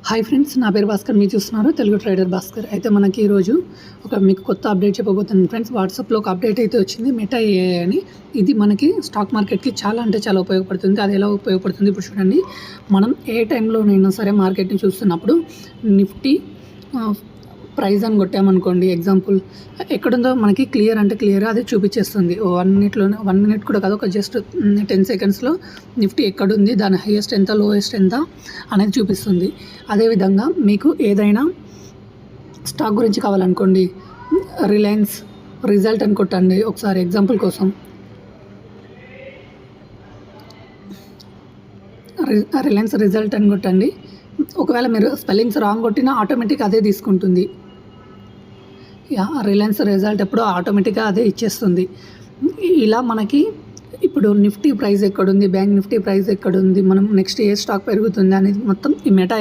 Hi friends, నా పేరు భాస్కర్. మీరు చూస్తున్నారు తెలుగు ట్రేడర్ భాస్కర్. అయితే మనకి ఈరోజు మీకు కొత్త అప్డేట్ చెప్పబోతున్నాను ఫ్రెండ్స్. వాట్సాప్లో ఒక అప్డేట్ అయితే వచ్చింది, మెటా ఏఐ అని. ఇది మనకి స్టాక్ మార్కెట్కి చాలా ఉపయోగపడుతుంది. అది ఎలా ఉపయోగపడుతుంది ఇప్పుడు చూడండి. మనం ఏ టైంలోనైనా సరే మార్కెట్ని చూస్తున్నప్పుడు నిఫ్టీ ప్రైస్ అని కొట్టామనుకోండి, ఎగ్జాంపుల్ ఎక్కడుందో మనకి క్లియర్ అంటే క్లియర్ అది చూపించేస్తుంది. 1 మినిట్ కూడా కాదు, ఒక జస్ట్ 10 సెకండ్స్లో నిఫ్టీ ఎక్కడుంది, దాని హైయెస్ట్ ఎంత, లోయెస్ట్ ఎంత అనేది చూపిస్తుంది. అదేవిధంగా మీకు ఏదైనా స్టాక్ గురించి కావాలనుకోండి, రిలయన్స్ రిజల్ట్ అని కొట్టండి ఒకసారి ఎగ్జాంపుల్ కోసం. రిలయన్స్ రిజల్ట్ అని కొట్టండి. ఒకవేళ మీరు స్పెల్లింగ్స్ రాంగ్ కొట్టినా ఆటోమేటిక్ అదే తీసుకుంటుంది. రిలయన్స్ రిజల్ట్ ఎప్పుడో ఆటోమేటిక్గా అదే ఇచ్చేస్తుంది. ఇలా మనకి ఇప్పుడు నిఫ్టీ ప్రైస్ ఎక్కడుంది, బ్యాంక్ నిఫ్టీ ప్రైస్ ఎక్కడుంది, మనం నెక్స్ట్ ఏ స్టాక్ పెరుగుతుంది అనేది మొత్తం ఈ మెటా